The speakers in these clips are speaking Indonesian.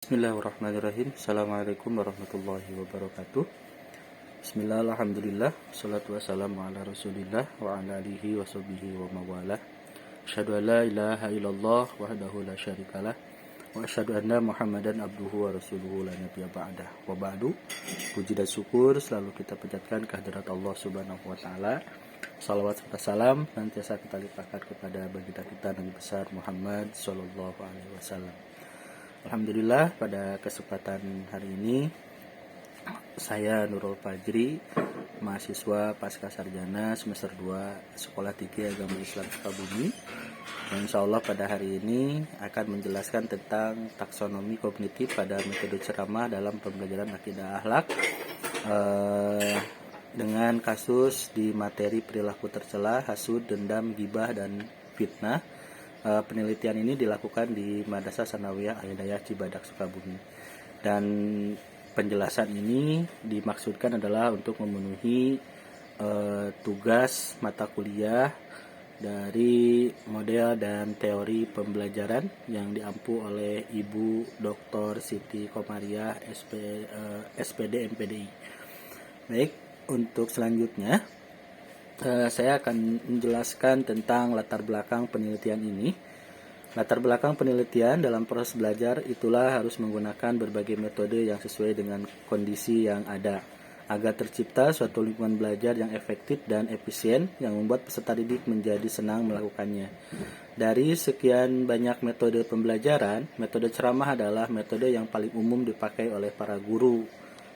Bismillahirrahmanirrahim. Assalamualaikum warahmatullahi wabarakatuh. Bismillah, alhamdulillah, salatu wassalamu ala rasulillah wa ala alihi wa sahbihi wa mawalah. Asyhadu an la ilaha illallah wahdahu la syarikalah wa asyhadu anna muhammadan abduhu wa rasuluhu la nabiyya ba'dah. Wa ba'du. Puji dan syukur selalu kita panjatkan kehadirat Allah Subhanahu wa taala. Salawat serta salam senantiasa kita limpahkan kepada baginda kita Nabi besar Muhammad sallallahu alaihi wasallam. Alhamdulillah, pada kesempatan hari ini saya Nurul Fajri, mahasiswa pasca sarjana semester 2 Sekolah Tinggi Agama Islam Sukabumi. Dan insya Allah pada hari ini akan menjelaskan tentang taksonomi kognitif pada metode ceramah dalam pembelajaran akidah akhlak dengan kasus di materi perilaku tercela, hasud, dendam, gibah, dan fitnah. Penelitian ini dilakukan di Madrasah Sanawiyah Al-Hidayah Cibadak Sukabumi, dan penjelasan ini dimaksudkan adalah untuk memenuhi tugas mata kuliah dari model dan teori pembelajaran yang diampu oleh Ibu Dr. Siti Komariah SPD MPDI. Baik, untuk selanjutnya saya akan menjelaskan tentang latar belakang penelitian ini. Latar belakang penelitian dalam proses belajar itulah harus menggunakan berbagai metode yang sesuai dengan kondisi yang ada, agar tercipta suatu lingkungan belajar yang efektif dan efisien yang membuat peserta didik menjadi senang melakukannya. Dari sekian banyak metode pembelajaran, metode ceramah adalah metode yang paling umum dipakai oleh para guru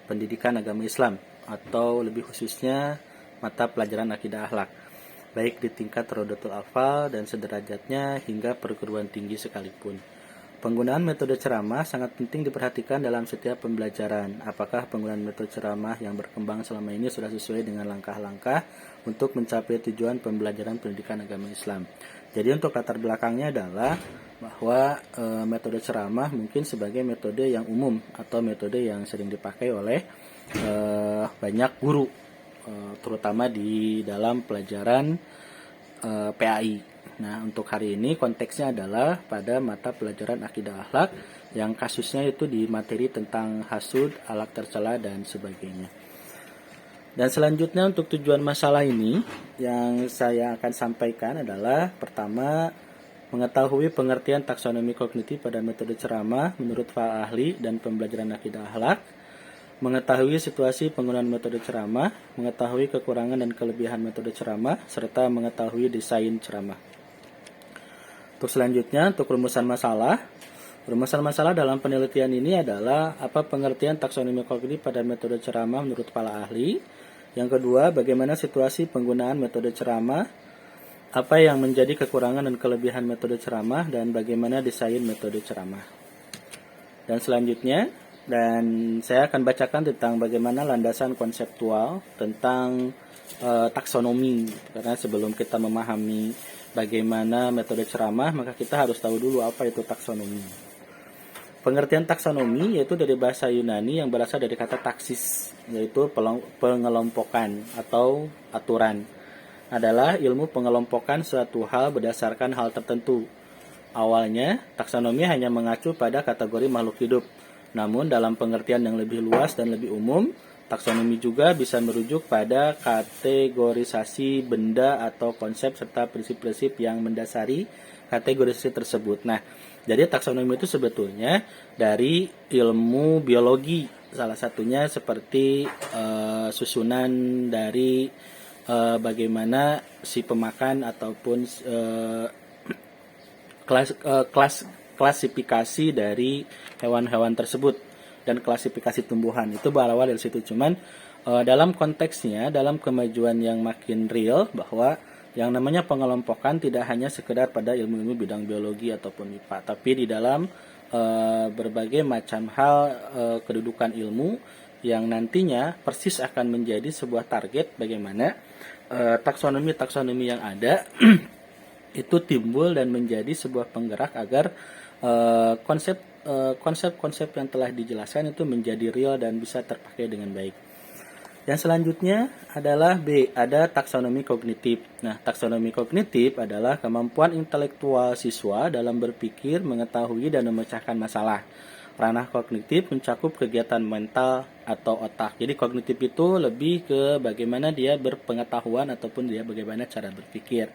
pendidikan agama Islam, atau lebih khususnya mata pelajaran akidah akhlak, baik di tingkat Rodotul Atfal dan sederajatnya hingga perguruan tinggi sekalipun. Penggunaan metode ceramah sangat penting diperhatikan dalam setiap pembelajaran. Apakah penggunaan metode ceramah yang berkembang selama ini sudah sesuai dengan langkah-langkah untuk mencapai tujuan pembelajaran pendidikan agama Islam? Jadi untuk latar belakangnya adalah bahwa metode ceramah mungkin sebagai metode yang umum atau metode yang sering dipakai oleh banyak guru, terutama di dalam pelajaran PAI. Nah, untuk hari ini konteksnya adalah pada mata pelajaran akidah akhlak yang kasusnya itu di materi tentang hasud, akhlak tercela, dan sebagainya. Dan selanjutnya untuk tujuan masalah ini yang saya akan sampaikan adalah pertama, mengetahui pengertian taksonomi kognitif pada metode ceramah menurut para ahli dan pembelajaran akidah akhlak, mengetahui situasi penggunaan metode ceramah, mengetahui kekurangan dan kelebihan metode ceramah, serta mengetahui desain ceramah. Untuk selanjutnya, untuk rumusan masalah. Rumusan masalah dalam penelitian ini adalah apa pengertian taksonomi kognitif pada metode ceramah menurut para ahli. Yang kedua, bagaimana situasi penggunaan metode ceramah, apa yang menjadi kekurangan dan kelebihan metode ceramah, dan bagaimana desain metode ceramah. Dan selanjutnya, saya akan bacakan tentang bagaimana landasan konseptual tentang taksonomi. Karena sebelum kita memahami bagaimana metode ceramah, maka kita harus tahu dulu apa itu taksonomi. Pengertian taksonomi yaitu dari bahasa Yunani yang berasal dari kata taksis, yaitu pengelompokan atau aturan. Adalah ilmu pengelompokan suatu hal berdasarkan hal tertentu. Awalnya, taksonomi hanya mengacu pada kategori makhluk hidup. Namun dalam pengertian yang lebih luas dan lebih umum, taksonomi juga bisa merujuk pada kategorisasi benda atau konsep serta prinsip-prinsip yang mendasari kategorisasi tersebut. Nah, jadi taksonomi itu sebetulnya dari ilmu biologi, salah satunya seperti susunan dari bagaimana si pemakan ataupun klasifikasi dari hewan-hewan tersebut dan klasifikasi tumbuhan itu berawal dari situ. Cuman dalam konteksnya, dalam kemajuan yang makin real, bahwa yang namanya pengelompokan tidak hanya sekedar pada ilmu-ilmu bidang biologi ataupun IPA, tapi di dalam berbagai macam hal kedudukan ilmu yang nantinya persis akan menjadi sebuah target bagaimana taksonomi-taksonomi yang ada itu timbul dan menjadi sebuah penggerak agar konsep-konsep yang telah dijelaskan itu menjadi real dan bisa terpakai dengan baik. Yang selanjutnya adalah B, ada taksonomi kognitif. Nah, taksonomi kognitif adalah kemampuan intelektual siswa dalam berpikir, mengetahui, dan memecahkan masalah. Ranah kognitif mencakup kegiatan mental atau otak. Jadi kognitif itu lebih ke bagaimana dia berpengetahuan ataupun dia bagaimana cara berpikir.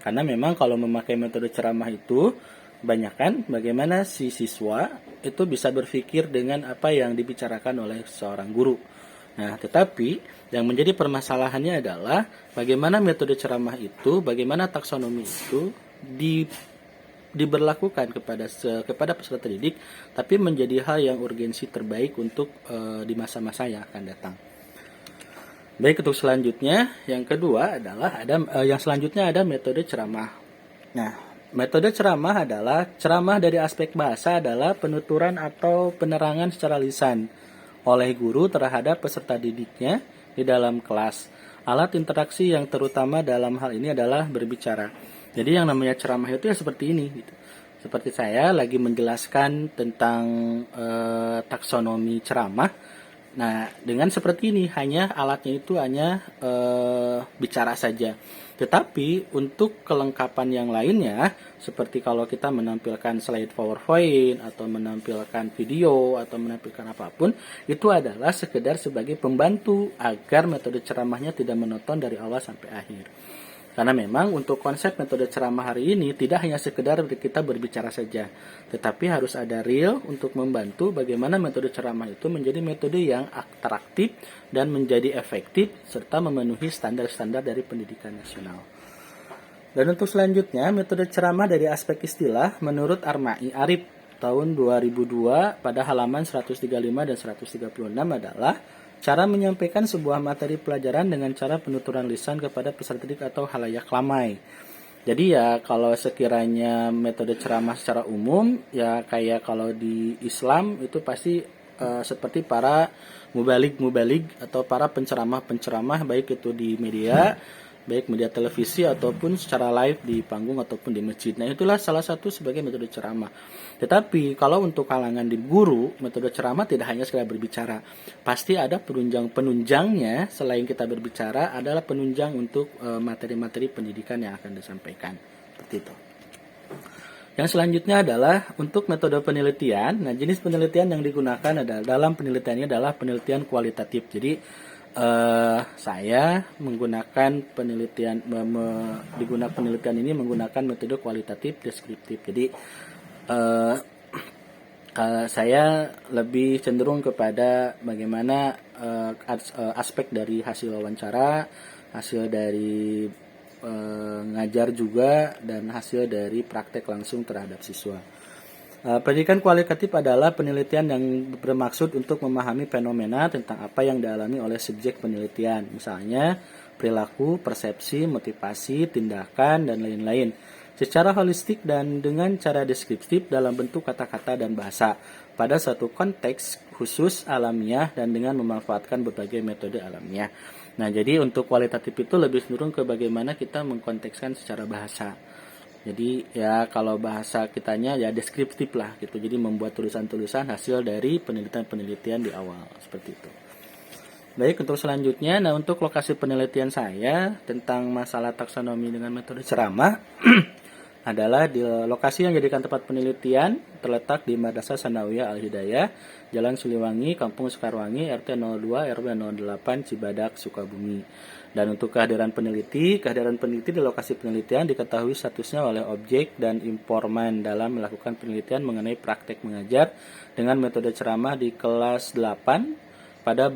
Karena memang kalau memakai metode ceramah itu kebanyakan bagaimana si siswa itu bisa berpikir dengan apa yang dibicarakan oleh seorang guru. Nah, tetapi yang menjadi permasalahannya adalah bagaimana metode ceramah itu, bagaimana taksonomi itu diberlakukan kepada peserta didik, tapi menjadi hal yang urgensi terbaik untuk di masa-masa yang akan datang. Baik, untuk selanjutnya, yang kedua adalah ada metode ceramah. Nah, metode ceramah adalah ceramah dari aspek bahasa adalah penuturan atau penerangan secara lisan oleh guru terhadap peserta didiknya di dalam kelas. Alat interaksi yang terutama dalam hal ini adalah berbicara. Jadi yang namanya ceramah itu ya seperti ini gitu. Seperti saya lagi menjelaskan tentang taksonomi ceramah. Nah, dengan seperti ini alatnya itu hanya bicara saja. Tetapi untuk kelengkapan yang lainnya, seperti kalau kita menampilkan slide PowerPoint atau menampilkan video atau menampilkan apapun, itu adalah sekedar sebagai pembantu agar metode ceramahnya tidak monoton dari awal sampai akhir. Karena memang untuk konsep metode ceramah hari ini tidak hanya sekedar kita berbicara saja, tetapi harus ada real untuk membantu bagaimana metode ceramah itu menjadi metode yang atraktif dan menjadi efektif serta memenuhi standar-standar dari pendidikan nasional. Dan untuk selanjutnya, metode ceramah dari aspek istilah menurut Armai Arif tahun 2002 pada halaman 135 dan 136 adalah cara menyampaikan sebuah materi pelajaran dengan cara penuturan lisan kepada peserta didik atau halayak ramai. Jadi ya kalau sekiranya metode ceramah secara umum ya kayak kalau di Islam itu pasti seperti para mubalig atau para penceramah baik itu di media, baik media televisi ataupun secara live di panggung ataupun di masjid. Nah, itulah salah satu sebagai metode ceramah. Tetapi kalau untuk kalangan di guru, metode ceramah tidak hanya sekedar berbicara. Pasti ada penunjangnya selain kita berbicara adalah penunjang untuk materi-materi pendidikan yang akan disampaikan. Seperti itu. Yang selanjutnya adalah untuk metode penelitian. Nah, jenis penelitian yang digunakan dalam penelitiannya adalah penelitian kualitatif. Jadi saya menggunakan penelitian ini menggunakan metode kualitatif deskriptif. Jadi saya lebih cenderung kepada bagaimana aspek dari hasil wawancara, hasil dari ngajar juga, dan hasil dari praktek langsung terhadap siswa. Pendidikan kualitatif adalah penelitian yang bermaksud untuk memahami fenomena tentang apa yang dialami oleh subjek penelitian, misalnya perilaku, persepsi, motivasi, tindakan, dan lain-lain, secara holistik dan dengan cara deskriptif dalam bentuk kata-kata dan bahasa, pada suatu konteks khusus alamiah dan dengan memanfaatkan berbagai metode alamiah. Nah, jadi untuk kualitatif itu lebih cenderung ke bagaimana kita mengkontekskan secara bahasa. Jadi ya kalau bahasa kitanya ya deskriptif lah gitu. Jadi membuat tulisan-tulisan hasil dari penelitian-penelitian di awal seperti itu. Baik, untuk selanjutnya, nah untuk lokasi penelitian saya tentang masalah taksonomi dengan metode ceramah adalah di lokasi yang jadikan tempat penelitian terletak di Madrasah Sanawiyah Al-Hidayah, Jalan Siliwangi, Kampung Sekarwangi, RT 02 RW 08 Cibadak, Sukabumi. Dan untuk kehadiran peneliti di lokasi penelitian diketahui statusnya oleh objek dan informan dalam melakukan penelitian mengenai praktek mengajar dengan metode ceramah di kelas 8 pada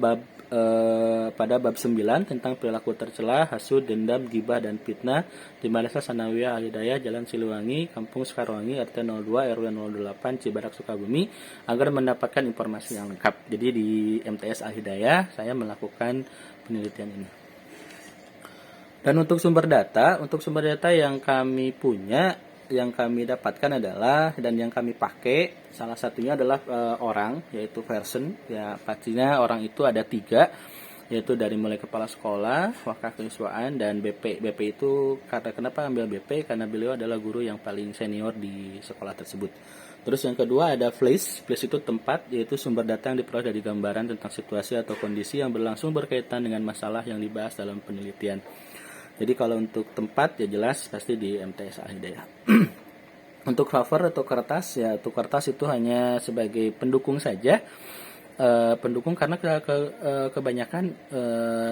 bab 9 tentang perilaku tercela, hasud, dendam, gibah, dan fitnah di Madrasah Sanawiyah Al-Hidayah, Jalan Siliwangi, Kampung Sekarwangi, RT 02 RW 08 Cibadak, Sukabumi, agar mendapatkan informasi yang lengkap. Jadi di MTS Al-Hidayah saya melakukan penelitian ini. Dan untuk sumber data yang kami punya, yang kami dapatkan adalah dan yang kami pakai, salah satunya adalah orang, yaitu person. Ya, pastinya orang itu ada 3, yaitu dari mulai kepala sekolah, wakasiswaan, dan BP. BP itu kenapa ambil BP? Karena beliau adalah guru yang paling senior di sekolah tersebut. Terus yang kedua ada flash itu tempat, yaitu sumber data yang diperoleh dari gambaran tentang situasi atau kondisi yang berlangsung berkaitan dengan masalah yang dibahas dalam penelitian. Jadi kalau untuk tempat ya jelas pasti di MTS Al-Hidayah. Untuk cover atau kertas, ya untuk kertas itu hanya sebagai pendukung saja. Pendukung karena kebanyakan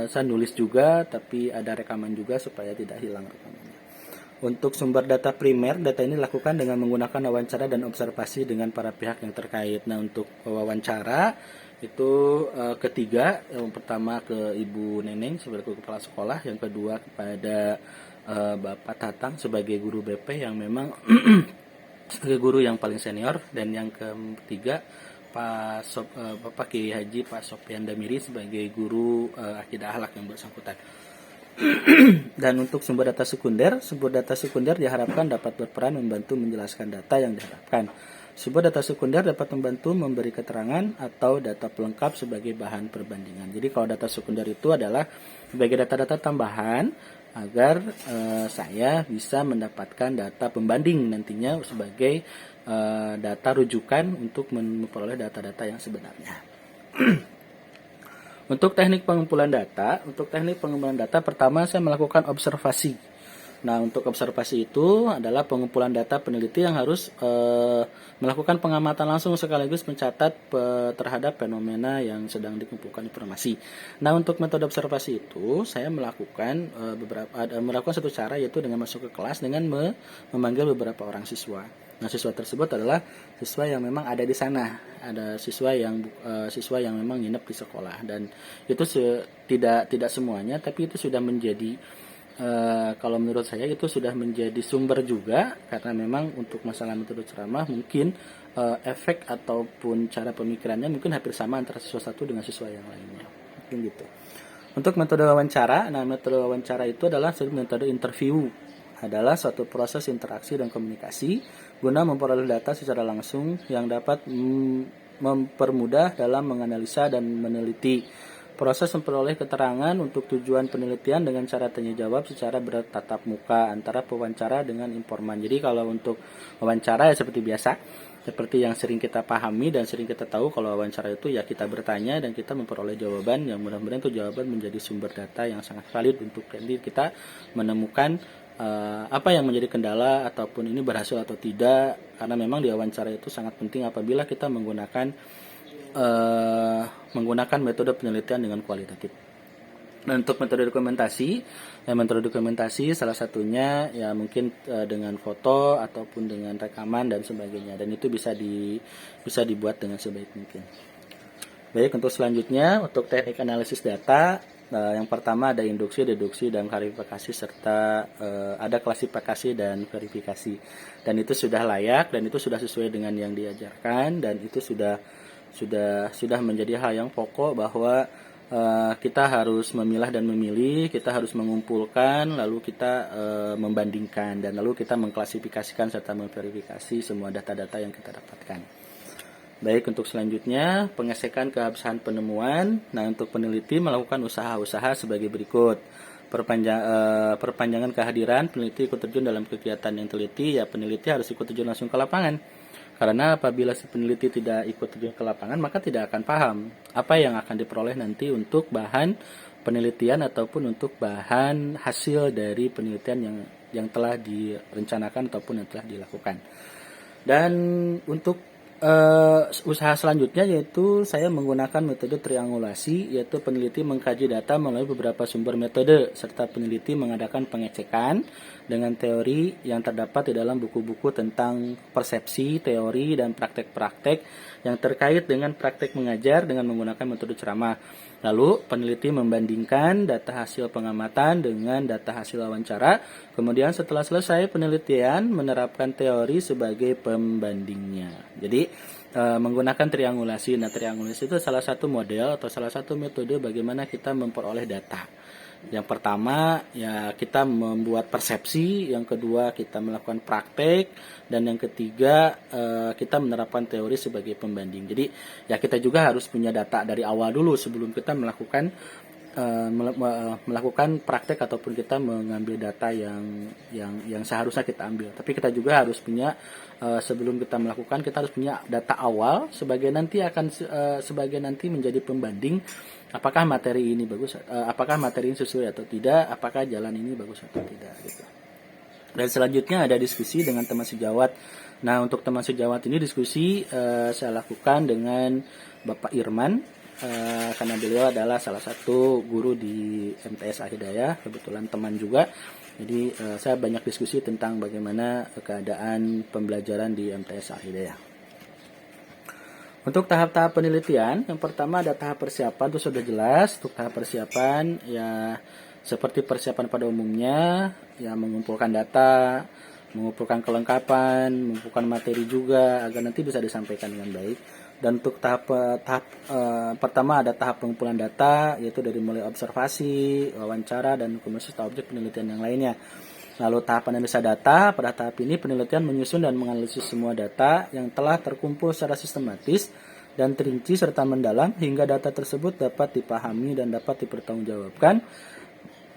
saya nulis juga, tapi ada rekaman juga supaya tidak hilang rekamannya. Untuk sumber data primer, data ini dilakukan dengan menggunakan wawancara dan observasi dengan para pihak yang terkait. Nah, untuk wawancara itu ketiga, yang pertama ke Ibu Neneng sebagai kepala sekolah, yang kedua kepada Bapak Tatang sebagai guru BP yang memang sebagai guru yang paling senior, dan yang ketiga Bapak Kiai Haji Pak Sopyan Damiri sebagai guru akidah akhlak yang bersangkutan. Dan untuk sumber data sekunder diharapkan dapat berperan membantu menjelaskan data yang diharapkan. Sumber data sekunder dapat membantu memberi keterangan atau data pelengkap sebagai bahan perbandingan. Jadi kalau data sekunder itu adalah sebagai data-data tambahan agar saya bisa mendapatkan data pembanding nantinya sebagai data rujukan untuk memperoleh data-data yang sebenarnya. Untuk teknik pengumpulan data, pertama saya melakukan observasi. Nah, untuk observasi itu adalah pengumpulan data peneliti yang harus melakukan pengamatan langsung sekaligus mencatat terhadap fenomena yang sedang dikumpulkan informasi. Nah, untuk metode observasi itu saya melakukan melakukan satu cara, yaitu dengan masuk ke kelas dengan memanggil beberapa orang siswa. Nah, siswa tersebut adalah siswa yang memang ada di sana, ada siswa yang memang nginep di sekolah, dan itu tidak semuanya, tapi itu sudah menjadi kalau menurut saya itu sudah menjadi sumber juga, karena memang untuk masalah metode ceramah mungkin efek ataupun cara pemikirannya mungkin hampir sama antara siswa satu dengan siswa yang lainnya, mungkin gitu. Untuk metode wawancara, metode wawancara itu adalah metode interview, adalah suatu proses interaksi dan komunikasi guna memperoleh data secara langsung yang dapat mempermudah dalam menganalisa dan meneliti. Proses memperoleh keterangan untuk tujuan penelitian dengan cara tanya jawab secara bertatap muka antara pewawancara dengan informan. Jadi kalau untuk wawancara ya seperti biasa, seperti yang sering kita pahami dan sering kita tahu, kalau wawancara itu ya kita bertanya dan kita memperoleh jawaban yang mudah-mudahan itu jawaban menjadi sumber data yang sangat valid untuk kita menemukan apa yang menjadi kendala ataupun ini berhasil atau tidak, karena memang di wawancara itu sangat penting apabila kita menggunakan metode penelitian dengan kualitatif. Dan untuk metode dokumentasi salah satunya ya mungkin dengan foto ataupun dengan rekaman dan sebagainya, dan itu bisa dibuat dengan sebaik mungkin. Baik, untuk selanjutnya untuk teknik analisis data, yang pertama ada induksi, deduksi, dan klasifikasi, serta ada klasifikasi dan verifikasi. Dan itu sudah layak dan itu sudah sesuai dengan yang diajarkan, dan itu sudah menjadi hal yang pokok bahwa kita harus memilah dan memilih, kita harus mengumpulkan, lalu kita membandingkan, dan lalu kita mengklasifikasikan serta memverifikasi semua data-data yang kita dapatkan. Baik, untuk selanjutnya pengecekan keabsahan penemuan. Nah, untuk peneliti melakukan usaha-usaha sebagai berikut. Perpanjangan kehadiran peneliti ikut terjun dalam kegiatan yang teliti, ya peneliti harus ikut terjun langsung ke lapangan. Karena apabila si peneliti tidak ikut terjun ke lapangan, maka tidak akan paham apa yang akan diperoleh nanti untuk bahan penelitian ataupun untuk bahan hasil dari penelitian yang telah direncanakan ataupun yang telah dilakukan. Dan untuk usaha selanjutnya yaitu saya menggunakan metode triangulasi, yaitu peneliti mengkaji data melalui beberapa sumber metode serta peneliti mengadakan pengecekan dengan teori yang terdapat di dalam buku-buku tentang persepsi, teori, dan praktek-praktek yang terkait dengan praktek mengajar dengan menggunakan metode ceramah. Lalu peneliti membandingkan data hasil pengamatan dengan data hasil wawancara. Kemudian setelah selesai penelitian menerapkan teori sebagai pembandingnya. Jadi menggunakan triangulasi. Nah, triangulasi itu salah satu model atau salah satu metode bagaimana kita memperoleh data. Yang pertama ya kita membuat persepsi, yang kedua kita melakukan praktek, dan yang ketiga kita menerapkan teori sebagai pembanding. Jadi ya kita juga harus punya data dari awal dulu sebelum kita melakukan praktek ataupun kita mengambil data yang seharusnya kita ambil. Tapi kita juga harus punya sebelum kita melakukan, kita harus punya data awal sebagai nanti menjadi pembanding apakah materi ini bagus, apakah materi ini sesuai atau tidak, apakah jalan ini bagus atau tidak gitu. Dan selanjutnya ada diskusi dengan teman sejawat. Nah, untuk teman sejawat ini diskusi saya lakukan dengan Bapak Irman, karena beliau adalah salah satu guru di MTS Al-Hidayah, kebetulan teman juga. Jadi saya banyak diskusi tentang bagaimana keadaan pembelajaran di MTS Al-Hidayah. Untuk tahap-tahap penelitian, yang pertama ada tahap persiapan, itu sudah jelas. Untuk tahap persiapan ya seperti persiapan pada umumnya, ya mengumpulkan data, mengumpulkan kelengkapan, mengumpulkan materi juga agar nanti bisa disampaikan dengan baik. Dan untuk tahap pertama ada tahap pengumpulan data, yaitu dari mulai observasi, wawancara, dan kemudian objek penelitian yang lainnya. Lalu tahap analisa data, pada tahap ini penelitian menyusun dan menganalisis semua data yang telah terkumpul secara sistematis dan terinci serta mendalam hingga data tersebut dapat dipahami dan dapat dipertanggungjawabkan,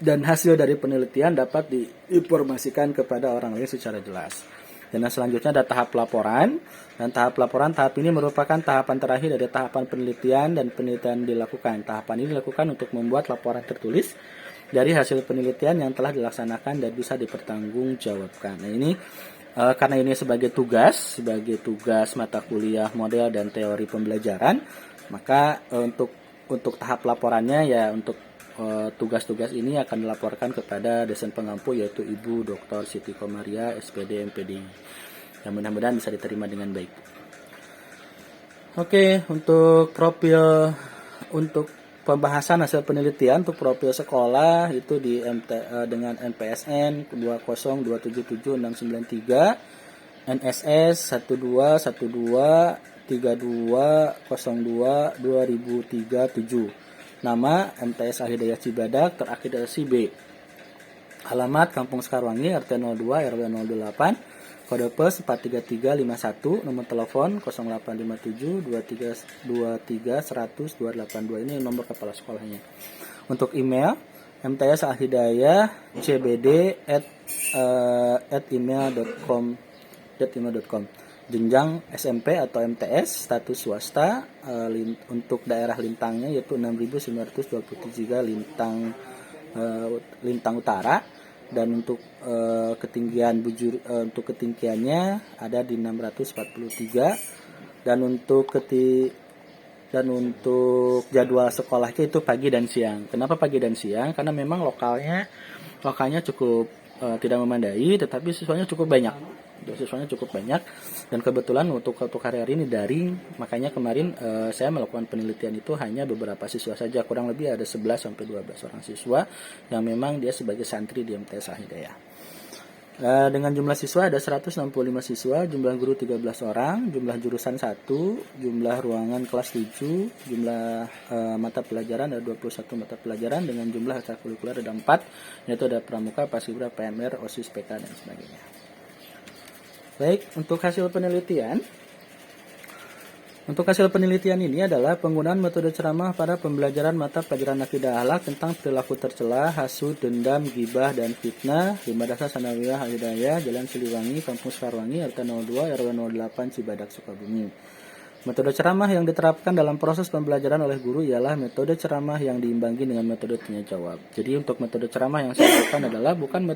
dan hasil dari penelitian dapat diinformasikan kepada orang lain secara jelas. Dan selanjutnya ada tahap laporan. Dan tahap laporan, tahap ini merupakan tahapan terakhir dari tahapan penelitian dan penelitian dilakukan. Tahapan ini dilakukan untuk membuat laporan tertulis dari hasil penelitian yang telah dilaksanakan dan bisa dipertanggungjawabkan. Nah, ini karena ini sebagai tugas mata kuliah model dan teori pembelajaran, maka untuk tahap laporannya ya untuk tugas-tugas ini akan dilaporkan kepada dosen pengampu, yaitu Ibu Dr. Siti Komaria, SPD MPDI. Yang mudah-mudahan bisa diterima dengan baik. Oke, untuk pembahasan hasil penelitian untuk profil sekolah itu di dengan NPSN 202776993, NSS 121232022037. Nama MTS Al-Hidayah Cibadak, terakreditasi B. Alamat Kampung Sekarwangi, RT 02 RW 08, kode pos 43351, nomor telepon 0857 23 100 282. Ini nomor kepala sekolahnya. Untuk email mtsalhidayah@email.com. Jenjang SMP atau MTS, status swasta, untuk daerah lintangnya yaitu 6.923 lintang utara, dan untuk ketinggiannya ada di 643, dan untuk jadwal sekolahnya itu pagi dan siang. Kenapa pagi dan siang? Karena memang lokalnya cukup tidak memadai, tetapi siswanya cukup banyak. Dan kebetulan untuk hari ini daring, makanya kemarin saya melakukan penelitian itu hanya beberapa siswa saja, kurang lebih ada 11-12 orang siswa yang memang dia sebagai santri di MTS Al-Hidayah. Dengan jumlah siswa ada 165 siswa, jumlah guru 13 orang, jumlah jurusan 1, jumlah ruangan kelas 7, jumlah mata pelajaran ada 21 mata pelajaran, dengan jumlah ekstrakurikuler ada 4, yaitu ada pramuka, paskibra, PMR, OSIS, PK, dan sebagainya. Baik, untuk hasil penelitian ini adalah penggunaan metode ceramah pada pembelajaran mata pelajaran akidah akhlak tentang perilaku tercela, hasud, dendam, gibah, dan fitnah di Madrasah Sanawiyah Al-Hidayah, Jalan Siliwangi, Kampung Sekarwangi, RT 02 RW 08 Cibadak, Sukabumi. Metode ceramah yang diterapkan dalam proses pembelajaran oleh guru ialah metode ceramah yang diimbangi dengan metode tanya jawab. Jadi untuk metode ceramah yang saya lakukan adalah bukan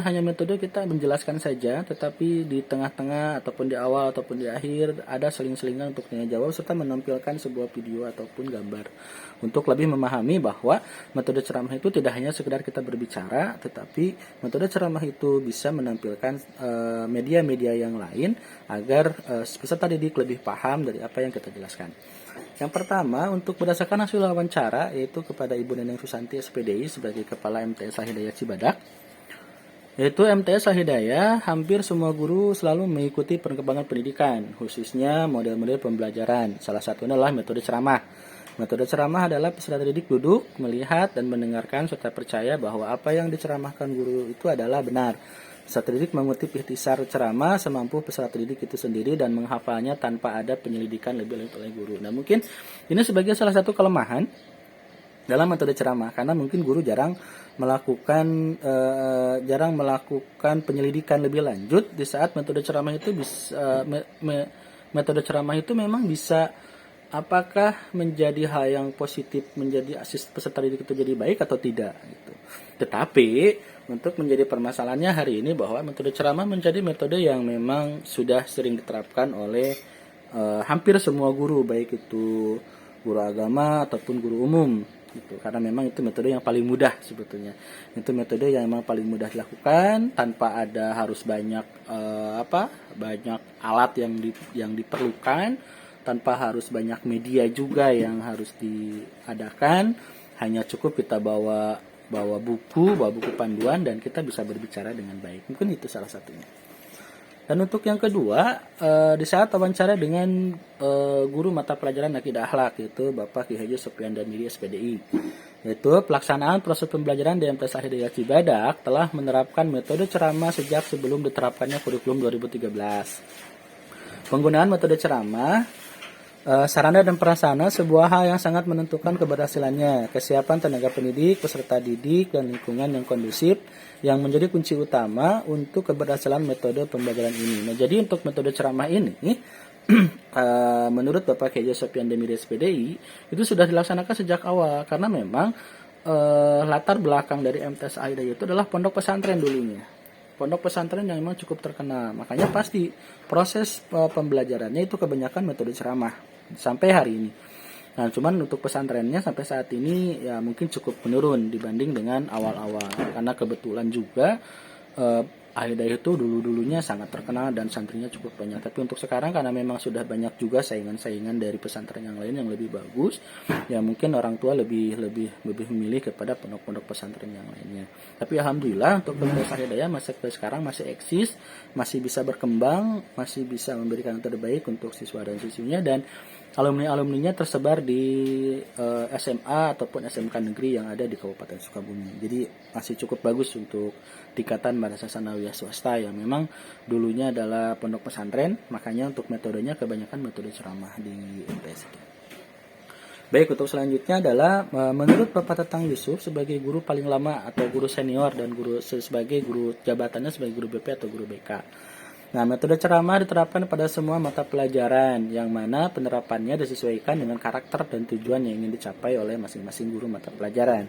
hanya metode kita menjelaskan saja, tetapi di tengah-tengah ataupun di awal ataupun di akhir ada seling-selingan untuk tanya jawab serta menampilkan sebuah video ataupun gambar. Untuk lebih memahami bahwa metode ceramah itu tidak hanya sekedar kita berbicara, tetapi metode ceramah itu bisa menampilkan media-media yang lain agar peserta didik lebih paham dari apa yang kita jelaskan. Yang pertama, untuk berdasarkan hasil wawancara, yaitu kepada Ibu Neneng Susanti SPDI sebagai Kepala MTS Al-Hidayah Cibadak, yaitu MTS Al-Hidayah hampir semua guru selalu mengikuti perkembangan pendidikan, khususnya model-model pembelajaran. Salah satunya adalah metode ceramah. Metode ceramah adalah peserta didik duduk, melihat, dan mendengarkan serta percaya bahwa apa yang diceramahkan guru itu adalah benar. Peserta didik mengutip ikhtisar ceramah semampu peserta didik itu sendiri dan menghafalnya tanpa ada penyelidikan lebih lanjut oleh guru. Nah, mungkin ini sebagai salah satu kelemahan dalam metode ceramah, karena mungkin guru jarang melakukan penyelidikan lebih lanjut di saat metode ceramah itu metode ceramah itu memang bisa apakah menjadi hal yang positif, menjadi peserta didik itu jadi baik atau tidak gitu. Tetapi untuk menjadi permasalahannya hari ini bahwa metode ceramah menjadi metode yang memang sudah sering diterapkan oleh hampir semua guru, baik itu guru agama ataupun guru umum gitu. Karena memang itu metode yang paling mudah sebetulnya. Itu metode yang memang paling mudah dilakukan tanpa ada harus banyak banyak alat yang diperlukan, tanpa harus banyak media juga yang harus diadakan. Hanya cukup kita bawa buku panduan dan kita bisa berbicara dengan baik. Mungkin itu salah satunya. Dan untuk yang kedua, di saat wawancara dengan guru mata pelajaran Akidah Akhlak, yaitu Bapak Ki Haji Sofian Damiri SPDI, yaitu pelaksanaan proses pembelajaran di MTS Al Hidayah Cibadak telah menerapkan metode ceramah sejak sebelum diterapkannya kurikulum 2013. Penggunaan metode ceramah sarana dan prasarana sebuah hal yang sangat menentukan keberhasilannya. Kesiapan tenaga pendidik, peserta didik, dan lingkungan yang kondusif yang menjadi kunci utama untuk keberhasilan metode pembelajaran ini. Nah, jadi untuk metode ceramah ini, menurut Bapak Kiai Sofian Damiri SPDI, itu sudah dilaksanakan sejak awal karena memang latar belakang dari MTS Al Hidayah itu adalah pondok pesantren dulunya. Pondok pesantren yang memang cukup terkenal. Makanya pasti proses pembelajarannya itu kebanyakan metode ceramah sampai hari ini. Nah, cuman untuk pesantrennya sampai saat ini ya mungkin cukup menurun dibanding dengan awal-awal. Karena kebetulan juga Al Hidayah itu dulu-dulunya sangat terkenal dan santrinya cukup banyak. Tapi untuk sekarang karena memang sudah banyak juga saingan-saingan dari pesantren yang lain yang lebih bagus, ya mungkin orang tua lebih memilih kepada pondok-pondok pesantren yang lainnya. Tapi alhamdulillah untuk MTS Al Hidayah masih sekarang masih eksis, masih bisa berkembang, masih bisa memberikan yang terbaik untuk siswa dan siswinya, dan alumni-alumninya tersebar di SMA ataupun SMK negeri yang ada di Kabupaten Sukabumi. Jadi masih cukup bagus untuk tingkatan Madrasah Sanawiyah swasta yang memang dulunya adalah pondok pesantren, makanya untuk metodenya kebanyakan metode ceramah di MTS. Baik, untuk selanjutnya adalah menurut Bapak Tatang Yusuf sebagai guru paling lama atau guru senior dan guru sebagai guru jabatannya sebagai guru BP atau guru BK. Nah, metode ceramah diterapkan pada semua mata pelajaran yang mana penerapannya disesuaikan dengan karakter dan tujuan yang ingin dicapai oleh masing-masing guru mata pelajaran.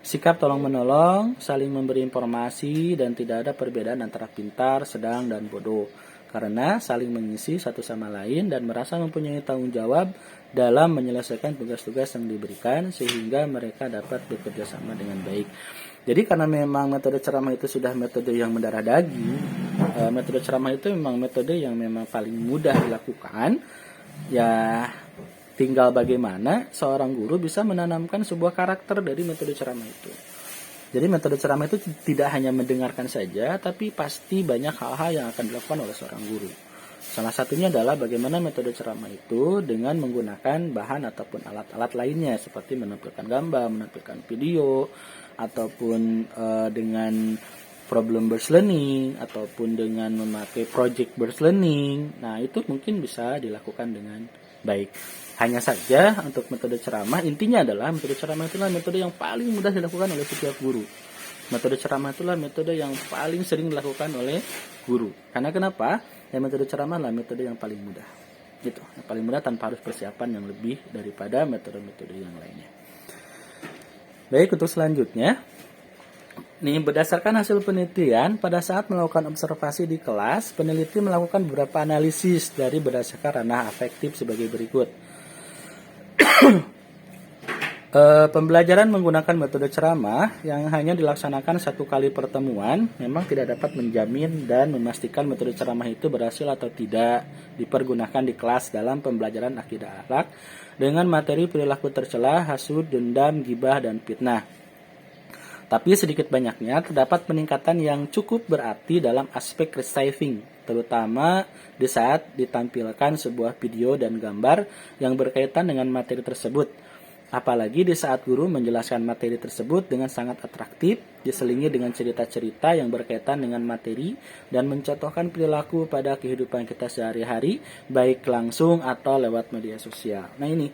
Sikap tolong-menolong, saling memberi informasi, dan tidak ada perbedaan antara pintar, sedang, dan bodoh. Karena saling mengisi satu sama lain dan merasa mempunyai tanggung jawab dalam menyelesaikan tugas-tugas yang diberikan sehingga mereka dapat bekerja sama dengan baik. Jadi karena memang metode ceramah itu sudah metode yang mendarah daging, metode ceramah itu memang metode yang memang paling mudah dilakukan, ya tinggal bagaimana seorang guru bisa menanamkan sebuah karakter dari metode ceramah itu. Jadi metode ceramah itu tidak hanya mendengarkan saja, tapi pasti banyak hal-hal yang akan dilakukan oleh seorang guru. Salah satunya adalah bagaimana metode ceramah itu dengan menggunakan bahan ataupun alat-alat lainnya seperti menampilkan gambar, menampilkan video, ataupun dengan problem based learning, ataupun dengan memakai project based learning. Nah, itu mungkin bisa dilakukan dengan baik. Hanya saja untuk metode ceramah, intinya adalah metode ceramah itulah metode yang paling mudah dilakukan oleh setiap guru. Metode ceramah itulah metode yang paling sering dilakukan oleh guru. Karena kenapa? Ya, metode ceramah adalah metode yang paling mudah. Gitu, yang paling mudah tanpa harus persiapan yang lebih daripada metode-metode yang lainnya. Baik, untuk selanjutnya, nih berdasarkan hasil penelitian, pada saat melakukan observasi di kelas, peneliti melakukan beberapa analisis dari berdasarkan ranah afektif sebagai berikut. Pembelajaran menggunakan metode ceramah yang hanya dilaksanakan satu kali pertemuan memang tidak dapat menjamin dan memastikan metode ceramah itu berhasil atau tidak dipergunakan di kelas dalam pembelajaran akidah akhlak dengan materi perilaku tercela, hasud, dendam, gibah, dan fitnah. Tapi sedikit banyaknya terdapat peningkatan yang cukup berarti dalam aspek receiving, terutama di saat ditampilkan sebuah video dan gambar yang berkaitan dengan materi tersebut. Apalagi di saat guru menjelaskan materi tersebut dengan sangat atraktif, diselingi dengan cerita-cerita yang berkaitan dengan materi dan mencontohkan perilaku pada kehidupan kita sehari-hari, baik langsung atau lewat media sosial. Nah ini,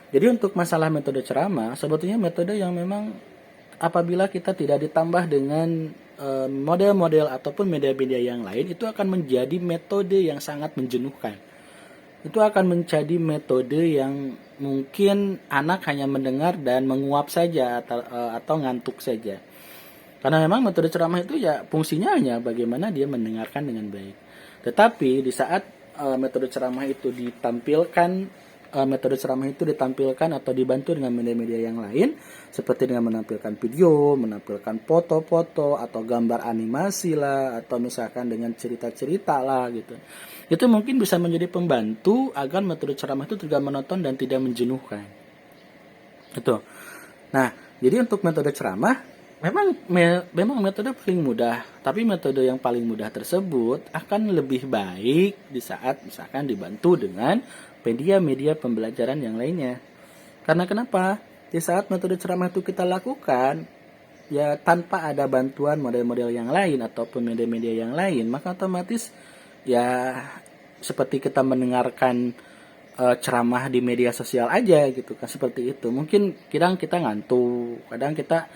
jadi untuk masalah metode ceramah, sebetulnya metode yang memang apabila kita tidak ditambah dengan model-model ataupun media-media yang lain, itu akan menjadi metode yang sangat menjenuhkan. Itu akan menjadi metode yang mungkin anak hanya mendengar dan menguap saja atau ngantuk saja. Karena memang metode ceramah itu ya fungsinya hanya bagaimana dia mendengarkan dengan baik. Tetapi di saat metode ceramah itu ditampilkan atau dibantu dengan media-media yang lain, seperti dengan menampilkan video, menampilkan foto-foto atau gambar animasi lah, atau misalkan dengan cerita-cerita lah gitu. Itu mungkin bisa menjadi pembantu agar metode ceramah itu tidak monoton dan tidak menjenuhkan. Itu. Nah, jadi untuk metode ceramah memang metode paling mudah, tapi metode yang paling mudah tersebut akan lebih baik di saat misalkan dibantu dengan media-media pembelajaran yang lainnya. Karena kenapa? Di saat metode ceramah itu kita lakukan, ya tanpa ada bantuan model-model yang lain ataupun media-media yang lain, maka otomatis ya seperti kita mendengarkan ceramah di media sosial aja gitu kan, seperti itu. Mungkin kadang kita ngantuk, kadang kita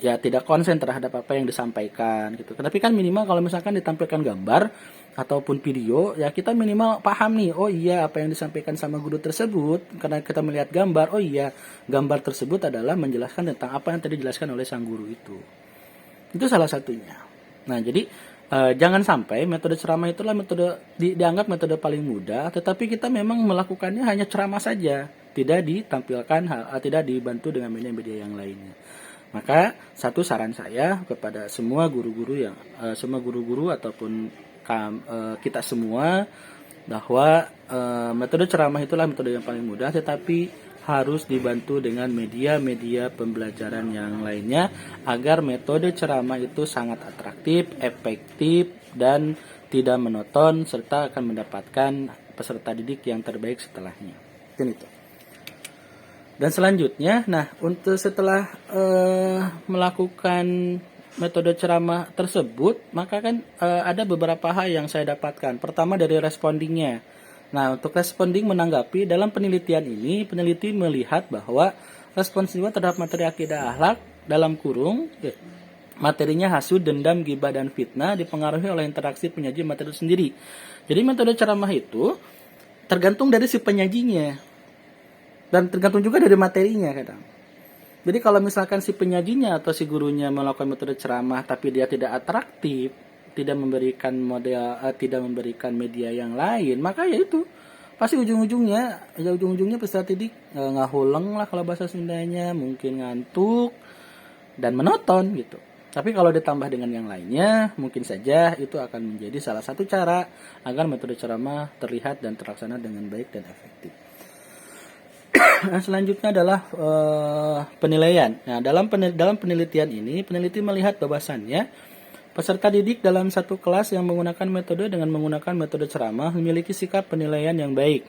ya tidak konsen terhadap apa yang disampaikan gitu. Tapi kan minimal kalau misalkan ditampilkan gambar ataupun video, ya kita minimal paham nih, oh iya apa yang disampaikan sama guru tersebut, karena kita melihat gambar, oh iya gambar tersebut adalah menjelaskan tentang apa yang tadi dijelaskan oleh sang guru itu. Itu salah satunya. Nah, jadi jangan sampai metode ceramah itulah dianggap metode paling mudah, tetapi kita memang melakukannya hanya ceramah saja, tidak tidak dibantu dengan media-media yang lainnya. Maka satu saran saya kepada semua guru-guru ataupun kita semua, bahwa metode ceramah itulah metode yang paling mudah, tetapi harus dibantu dengan media-media pembelajaran yang lainnya agar metode ceramah itu sangat atraktif, efektif, dan tidak monoton, serta akan mendapatkan peserta didik yang terbaik setelahnya. Itu. Dan selanjutnya, untuk setelah melakukan metode ceramah tersebut, maka kan ada beberapa hal yang saya dapatkan. Pertama dari respondingnya. Nah, untuk responding menanggapi, dalam penelitian ini, peneliti melihat bahwa respon siswa terhadap materi akidah akhlak dalam kurung, materinya hasud, dendam, gibah, dan fitnah dipengaruhi oleh interaksi penyaji materi itu sendiri. Jadi metode ceramah itu tergantung dari si penyajinya. Dan tergantung juga dari materinya kadang. Jadi kalau misalkan si penyajinya atau si gurunya melakukan metode ceramah tapi dia tidak atraktif, tidak memberikan media yang lain, maka ya itu pasti ujung-ujungnya peserta didik ngahuleng lah kalau bahasa Sundanya, mungkin ngantuk dan menonton gitu. Tapi kalau ditambah dengan yang lainnya, mungkin saja itu akan menjadi salah satu cara agar metode ceramah terlihat dan terlaksana dengan baik dan efektif. Nah, selanjutnya adalah penilaian. Nah, dalam penelitian ini, peneliti melihat bahwasannya peserta didik dalam satu kelas yang menggunakan metode ceramah memiliki sikap penilaian yang baik.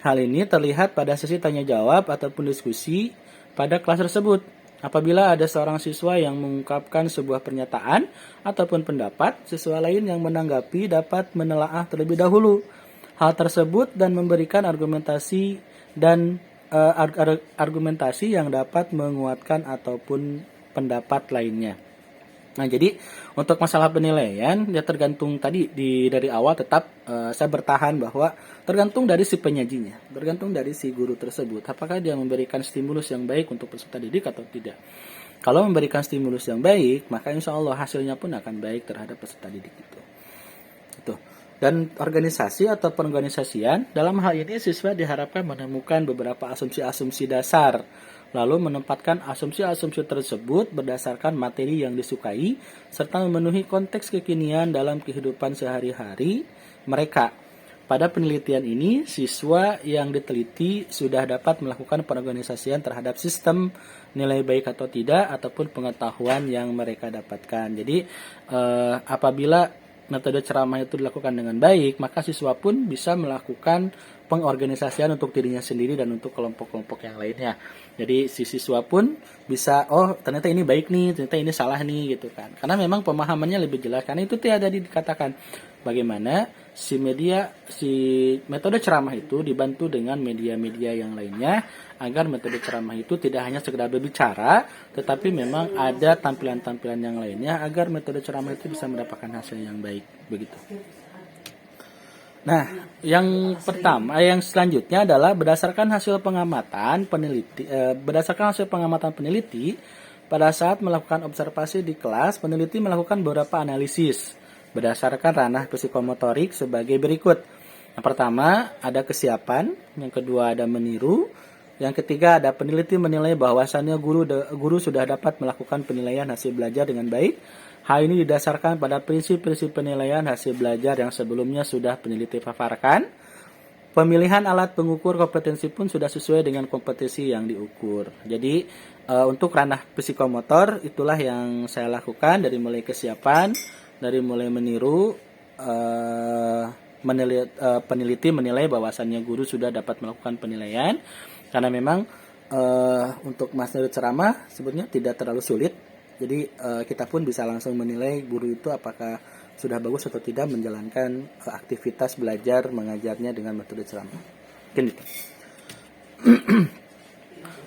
Hal ini terlihat pada sesi tanya jawab ataupun diskusi pada kelas tersebut. Apabila ada seorang siswa yang mengungkapkan sebuah pernyataan ataupun pendapat, siswa lain yang menanggapi dapat menelaah terlebih dahulu hal tersebut dan memberikan argumentasi yang dapat menguatkan ataupun pendapat lainnya. Nah, jadi untuk masalah penilaian ya tergantung tadi dari awal tetap saya bertahan bahwa tergantung dari si penyajinya, tergantung dari si guru tersebut. Apakah dia memberikan stimulus yang baik untuk peserta didik atau tidak. Kalau memberikan stimulus yang baik, maka insya Allah hasilnya pun akan baik terhadap peserta didik itu. Dan organisasi atau pengorganisasian, dalam hal ini siswa diharapkan menemukan beberapa asumsi-asumsi dasar, lalu menempatkan asumsi-asumsi tersebut berdasarkan materi yang disukai, serta memenuhi konteks kekinian dalam kehidupan sehari-hari mereka. Pada penelitian ini, siswa yang diteliti sudah dapat melakukan pengorganisasian terhadap sistem nilai baik atau tidak, ataupun pengetahuan yang mereka dapatkan. Jadi, apabila metode ceramah itu dilakukan dengan baik, maka siswa pun bisa melakukan pengorganisasian untuk dirinya sendiri dan untuk kelompok-kelompok yang lainnya. Jadi si siswa pun bisa, oh ternyata ini baik nih, ternyata ini salah nih gitu kan. Karena memang pemahamannya lebih jelas. Karena itu tadi dikatakan bagaimana si metode ceramah itu dibantu dengan media-media yang lainnya agar metode ceramah itu tidak hanya sekedar berbicara, tetapi memang ada tampilan-tampilan yang lainnya agar metode ceramah itu bisa mendapatkan hasil yang baik, begitu. Nah, yang selanjutnya adalah berdasarkan hasil pengamatan peneliti, pada saat melakukan observasi di kelas, peneliti melakukan beberapa analisis berdasarkan ranah psikomotorik sebagai berikut. Yang pertama, ada kesiapan. Yang kedua, ada meniru. Yang ketiga, ada peneliti menilai bahwasannya guru sudah dapat melakukan penilaian hasil belajar dengan baik. Hal ini didasarkan pada prinsip-prinsip penilaian hasil belajar yang sebelumnya sudah peneliti paparkan. Pemilihan alat pengukur kompetensi pun sudah sesuai dengan kompetensi yang diukur. Jadi untuk ranah psikomotor itulah yang saya lakukan dari mulai kesiapan, dari mulai meniru, peneliti menilai bahwasannya guru sudah dapat melakukan penilaian. Karena memang untuk materi ceramah sebenarnya tidak terlalu sulit. Jadi kita pun bisa langsung menilai guru itu apakah sudah bagus atau tidak menjalankan aktivitas belajar mengajarnya dengan metode ceramah. Mungkin itu.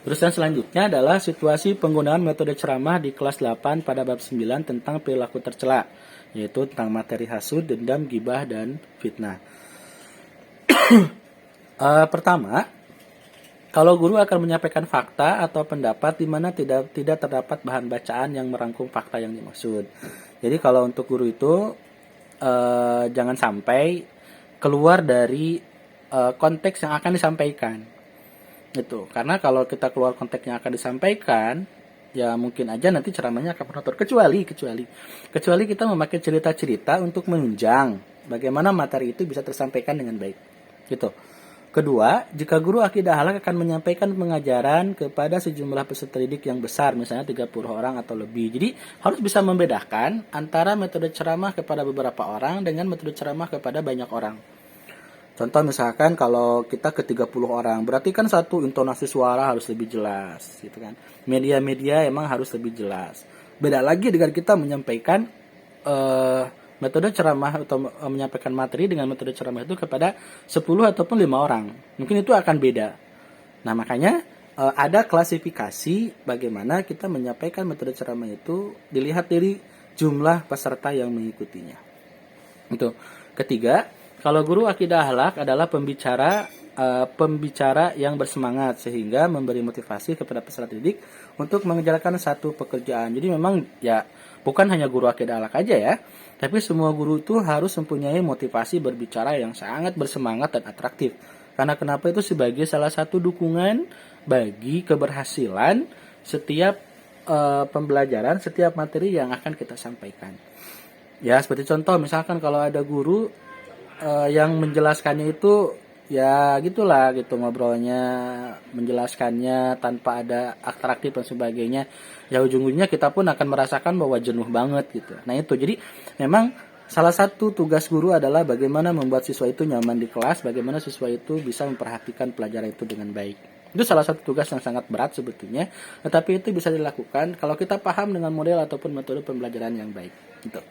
Terus yang selanjutnya adalah situasi penggunaan metode ceramah di kelas 8 pada bab 9 tentang perilaku tercela, yaitu tentang materi hasud, dendam, gibah, dan fitnah. Pertama, kalau guru akan menyampaikan fakta atau pendapat di mana tidak terdapat bahan bacaan yang merangkum fakta yang dimaksud. Jadi kalau untuk guru itu jangan sampai keluar dari konteks yang akan disampaikan. Itu. Karena kalau kita keluar konteks yang akan disampaikan, ya mungkin aja nanti ceramahnya akan monoton. Kecuali kita memakai cerita-cerita untuk menunjang bagaimana materi itu bisa tersampaikan dengan baik. Gitu. Kedua, jika guru akidah halak akan menyampaikan pengajaran kepada sejumlah peserta didik yang besar, misalnya 30 orang atau lebih. Jadi, harus bisa membedakan antara metode ceramah kepada beberapa orang dengan metode ceramah kepada banyak orang. Contoh misalkan kalau kita ke 30 orang, berarti kan satu intonasi suara harus lebih jelas, gitu kan. Media-media emang harus lebih jelas. Beda lagi dengan kita menyampaikan metode ceramah atau menyampaikan materi dengan metode ceramah itu kepada 10 ataupun 5 orang. Mungkin itu akan beda. Nah, makanya ada klasifikasi bagaimana kita menyampaikan metode ceramah itu dilihat dari jumlah peserta yang mengikutinya. Itu. Ketiga, kalau guru akidah akhlak adalah pembicara yang bersemangat sehingga memberi motivasi kepada peserta didik untuk mengerjakan satu pekerjaan. Jadi memang ya bukan hanya guru akidah akhlak aja ya, tapi semua guru itu harus mempunyai motivasi berbicara yang sangat bersemangat dan atraktif. Karena kenapa itu sebagai salah satu dukungan bagi keberhasilan setiap pembelajaran, setiap materi yang akan kita sampaikan. Ya seperti contoh misalkan kalau ada guru yang menjelaskannya itu ya gitulah gitu ngobrolnya, menjelaskannya tanpa ada atraktif dan sebagainya, ya ujung-ujungnya kita pun akan merasakan bahwa jenuh banget gitu. Nah itu jadi memang salah satu tugas guru adalah bagaimana membuat siswa itu nyaman di kelas, bagaimana siswa itu bisa memperhatikan pelajaran itu dengan baik. Itu salah satu tugas yang sangat berat sebetulnya, tetapi itu bisa dilakukan kalau kita paham dengan model ataupun metode pembelajaran yang baik gitu.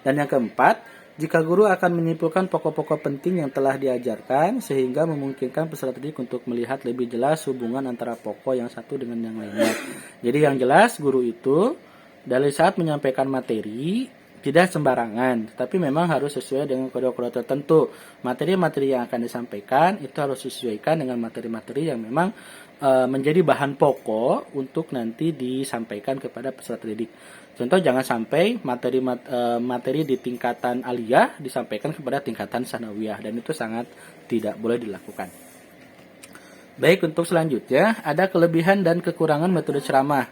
Dan yang keempat, jika guru akan menyimpulkan pokok-pokok penting yang telah diajarkan sehingga memungkinkan peserta didik untuk melihat lebih jelas hubungan antara pokok yang satu dengan yang lainnya. Jadi yang jelas guru itu dari saat menyampaikan materi tidak sembarangan, tapi memang harus sesuai dengan kode-kode tertentu. Materi-materi yang akan disampaikan itu harus disesuaikan dengan materi-materi yang memang menjadi bahan pokok untuk nanti disampaikan kepada peserta didik. Contoh jangan sampai materi di tingkatan aliyah disampaikan kepada tingkatan sanawiyah, dan itu sangat tidak boleh dilakukan. Baik, untuk selanjutnya ada kelebihan dan kekurangan metode ceramah.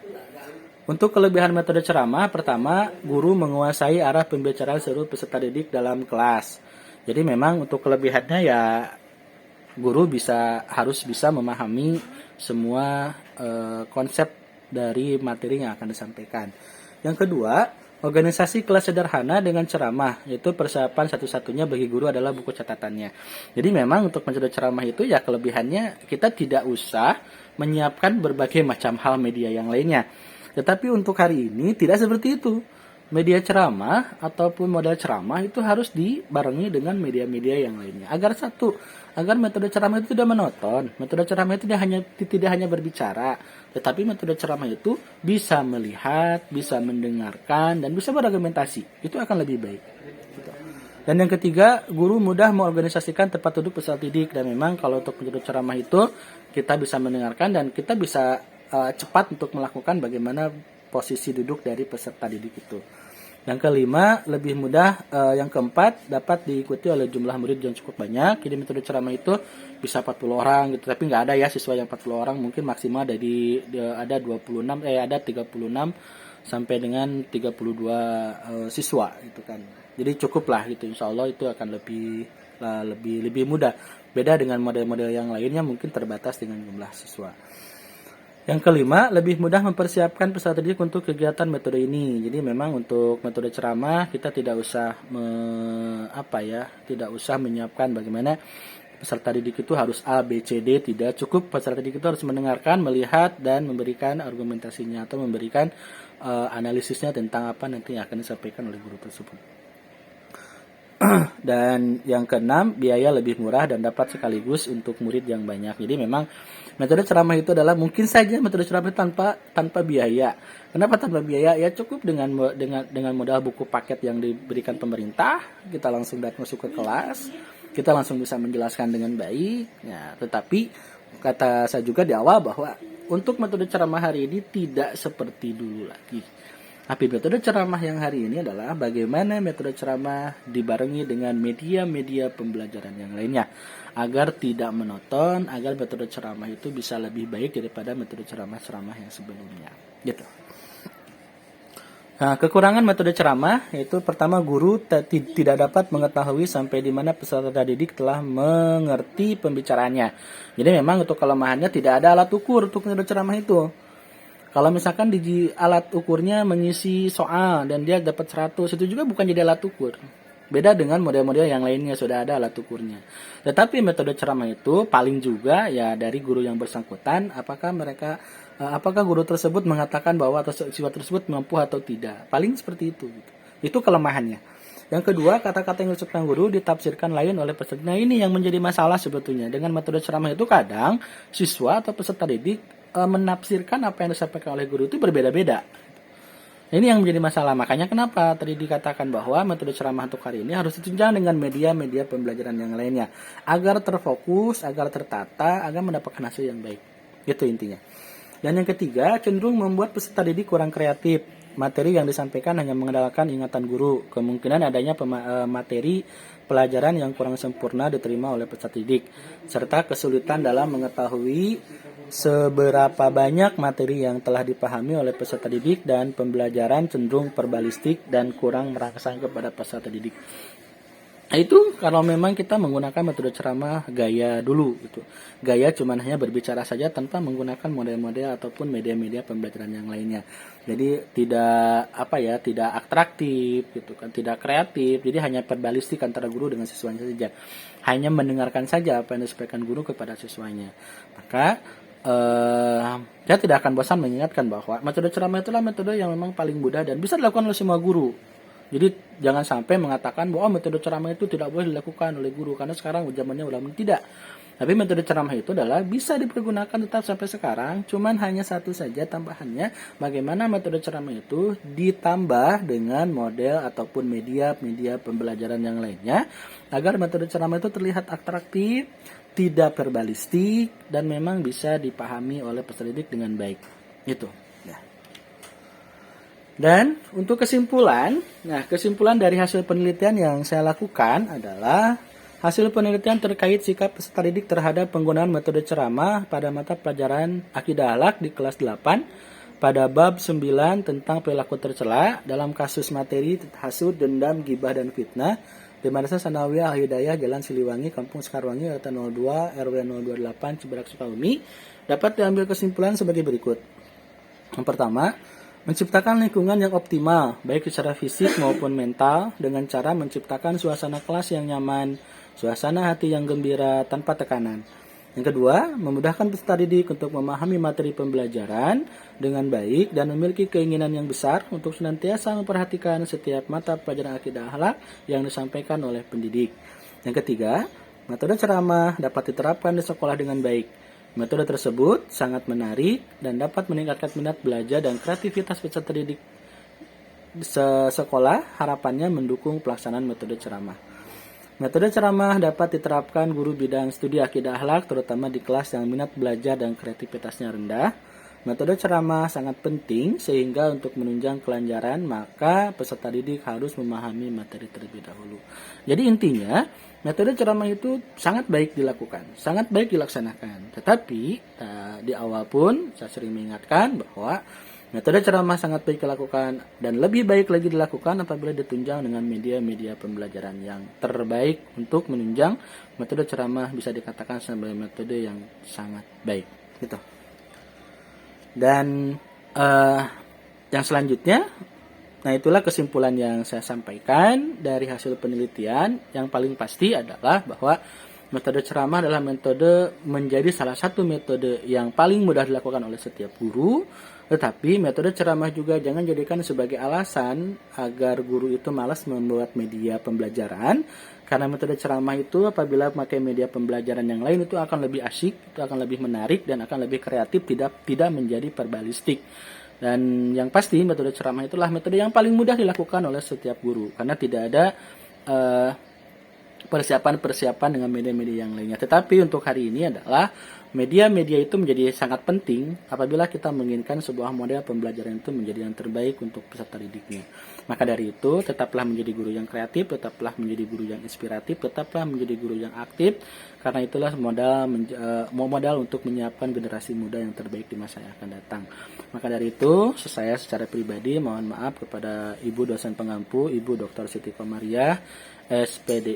Untuk kelebihan metode ceramah, pertama, guru menguasai arah pembicaraan seluruh peserta didik dalam kelas. Jadi memang untuk kelebihannya ya guru harus bisa memahami semua konsep dari materi yang akan disampaikan. Yang kedua, organisasi kelas sederhana dengan ceramah, yaitu persiapan satu-satunya bagi guru adalah buku catatannya. Jadi memang untuk metode ceramah itu ya kelebihannya kita tidak usah menyiapkan berbagai macam hal media yang lainnya. Tetapi untuk hari ini tidak seperti itu. Media ceramah ataupun model ceramah itu harus dibarengi dengan media-media yang lainnya. Agar metode ceramah itu tidak monoton. Metode ceramah itu tidak hanya berbicara, tetapi metode ceramah itu bisa melihat, bisa mendengarkan, dan bisa berargumentasi. Itu akan lebih baik. Dan yang ketiga, guru mudah mengorganisasikan tempat duduk peserta didik. Dan memang kalau untuk metode ceramah itu kita bisa mendengarkan dan kita bisa cepat untuk melakukan bagaimana posisi duduk dari peserta didik itu. Yang kelima, lebih mudah. Yang keempat, dapat diikuti oleh jumlah murid yang cukup banyak. Jadi metode ceramah itu bisa 40 orang gitu. Tapi nggak ada ya siswa yang 40 orang, mungkin maksimal ada 26 ada 36 sampai dengan 32 siswa gitu kan. Jadi cukup lah gitu. Insya Allah itu akan lebih mudah. Beda dengan model-model yang lainnya mungkin terbatas dengan jumlah siswa. Yang kelima, lebih mudah mempersiapkan peserta didik untuk kegiatan metode ini. Jadi memang untuk metode ceramah kita tidak usah menyiapkan bagaimana peserta didik itu harus A, B, C, D. Tidak cukup, peserta didik itu harus mendengarkan, melihat, dan memberikan argumentasinya atau memberikan analisisnya tentang apa nanti yang akan disampaikan oleh guru tersebut. Dan yang keenam, biaya lebih murah dan dapat sekaligus untuk murid yang banyak. Jadi memang metode ceramah itu adalah mungkin saja metode ceramah tanpa biaya. Kenapa tanpa biaya? Ya cukup dengan modal buku paket yang diberikan pemerintah, kita langsung masuk ke kelas, kita langsung bisa menjelaskan dengan baik. Ya, tetapi kata saya juga di awal bahwa untuk metode ceramah hari ini tidak seperti dulu lagi. Tapi metode ceramah yang hari ini adalah bagaimana metode ceramah dibarengi dengan media-media pembelajaran yang lainnya agar tidak monoton, agar metode ceramah itu bisa lebih baik daripada metode ceramah-ceramah yang sebelumnya. Gitu. Nah, kekurangan metode ceramah yaitu pertama, guru tidak dapat mengetahui sampai di mana peserta didik telah mengerti pembicaraannya. Jadi memang untuk kelemahannya tidak ada alat ukur untuk metode ceramah itu. Kalau misalkan di alat ukurnya mengisi soal dan dia dapat 100, itu juga bukan jadi alat ukur. Beda dengan model-model yang lainnya sudah ada alat ukurnya. Tetapi metode ceramah itu paling juga ya dari guru yang bersangkutan, apakah guru tersebut mengatakan bahwa siswa tersebut mampu atau tidak. Paling seperti itu. Itu kelemahannya. Yang kedua, kata-kata yang diucapkan guru ditafsirkan lain oleh peserta. Nah, ini yang menjadi masalah sebetulnya. Dengan metode ceramah itu kadang siswa atau peserta didik menafsirkan apa yang disampaikan oleh guru itu berbeda-beda. Ini yang menjadi masalah. Makanya kenapa tadi dikatakan bahwa metode ceramah untuk hari ini harus ditunjang dengan media-media pembelajaran yang lainnya. Agar terfokus, agar tertata, agar mendapatkan hasil yang baik. Itu intinya. Dan yang ketiga, cenderung membuat peserta didik kurang kreatif. Materi yang disampaikan hanya mengandalkan ingatan guru. Kemungkinan adanya materi pelajaran yang kurang sempurna diterima oleh peserta didik. Serta kesulitan dalam mengetahui seberapa banyak materi yang telah dipahami oleh peserta didik dan pembelajaran cenderung verbalistik dan kurang merangsang kepada peserta didik. Nah, itu kalau memang kita menggunakan metode ceramah gaya dulu gitu. Gaya cuman hanya berbicara saja tanpa menggunakan model-model ataupun media-media pembelajaran yang lainnya. Jadi tidak atraktif gitu kan, tidak kreatif. Jadi hanya verbalistik antara guru dengan siswanya saja. Hanya mendengarkan saja apa yang disampaikan guru kepada siswanya. Maka saya tidak akan bosan mengingatkan bahwa metode ceramah itulah metode yang memang paling mudah dan bisa dilakukan oleh semua guru. Jadi jangan sampai mengatakan bahwa metode ceramah itu tidak boleh dilakukan oleh guru karena sekarang zamannya ulama. Tidak. Tapi metode ceramah itu adalah bisa dipergunakan tetap sampai sekarang, cuman hanya satu saja tambahannya, bagaimana metode ceramah itu ditambah dengan model ataupun media pembelajaran yang lainnya agar metode ceramah itu terlihat atraktif, tidak verbalistik, dan memang bisa dipahami oleh peserta didik dengan baik. Itu. Ya. Dan untuk kesimpulan dari hasil penelitian yang saya lakukan adalah hasil penelitian terkait sikap peserta didik terhadap penggunaan metode ceramah pada mata pelajaran Akidah Akhlak di kelas 8 pada bab 9 tentang perilaku tercela dalam kasus materi hasud, dendam, gibah, dan fitnah di Madrasah Sanawiyah Al-Hidayah Jalan Siliwangi, Kampung Sekarwangi, RT 02, RW 028, Cibadak, Sukabumi, dapat diambil kesimpulan sebagai berikut. Yang pertama, menciptakan lingkungan yang optimal, baik secara fisik maupun mental, dengan cara menciptakan suasana kelas yang nyaman, suasana hati yang gembira tanpa tekanan. Yang kedua, memudahkan peserta didik untuk memahami materi pembelajaran dengan baik dan memiliki keinginan yang besar untuk senantiasa memperhatikan setiap mata pelajaran akidah akhlak yang disampaikan oleh pendidik. Yang ketiga, metode ceramah dapat diterapkan di sekolah dengan baik. Metode tersebut sangat menarik dan dapat meningkatkan minat belajar dan kreativitas peserta didik sekolah. Harapannya mendukung pelaksanaan metode ceramah. Metode ceramah dapat diterapkan guru bidang studi akidah akhlak terutama di kelas yang minat belajar dan kreativitasnya rendah. Metode ceramah sangat penting sehingga untuk menunjang kelancaran maka peserta didik harus memahami materi terlebih dahulu. Jadi intinya metode ceramah itu sangat baik dilakukan, sangat baik dilaksanakan. Tetapi di awal pun saya sering mengingatkan bahwa metode ceramah sangat baik dilakukan dan lebih baik lagi dilakukan apabila ditunjang dengan media-media pembelajaran yang terbaik untuk menunjang metode ceramah bisa dikatakan sebagai metode yang sangat baik. Gitu. Dan yang selanjutnya, nah itulah kesimpulan yang saya sampaikan dari hasil penelitian. Yang paling pasti adalah bahwa metode ceramah adalah metode menjadi salah satu metode yang paling mudah dilakukan oleh setiap guru. Tetapi metode ceramah juga jangan jadikan sebagai alasan agar guru itu malas membuat media pembelajaran. Karena metode ceramah itu apabila memakai media pembelajaran yang lain itu akan lebih asyik, itu akan lebih menarik dan akan lebih kreatif, tidak menjadi verbalistik. Dan yang pasti metode ceramah itulah metode yang paling mudah dilakukan oleh setiap guru karena tidak ada persiapan dengan media-media yang lainnya. Tetapi untuk hari ini adalah media-media itu menjadi sangat penting apabila kita menginginkan sebuah model pembelajaran itu menjadi yang terbaik untuk peserta didiknya. Maka dari itu, tetaplah menjadi guru yang kreatif, tetaplah menjadi guru yang inspiratif, tetaplah menjadi guru yang aktif, karena itulah modal untuk menyiapkan generasi muda yang terbaik di masa yang akan datang. Maka dari itu, saya secara pribadi mohon maaf kepada Ibu dosen pengampu, Ibu Dr. Siti Komariah, SPD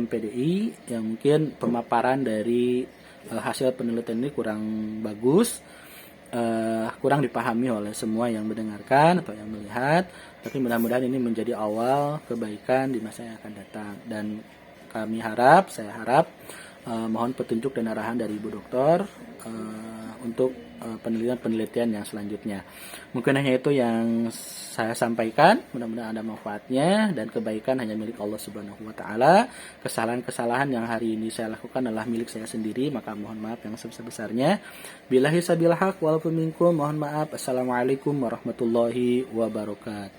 MPDI, yang mungkin pemaparan dari hasil penelitian ini kurang bagus, kurang dipahami oleh semua yang mendengarkan atau yang melihat, tapi mudah-mudahan ini menjadi awal kebaikan di masa yang akan datang. Dan saya harap mohon petunjuk dan arahan dari Ibu Dokter untuk penelitian yang selanjutnya. Mungkin hanya itu yang saya sampaikan. Mudah-mudahan ada manfaatnya dan kebaikan hanya milik Allah Subhanahu wa taala. Kesalahan-kesalahan yang hari ini saya lakukan adalah milik saya sendiri, maka mohon maaf yang sebesar-besarnya. Billahi sabil haq walaupun minkum, mohon maaf. Assalamualaikum warahmatullahi wabarakatuh.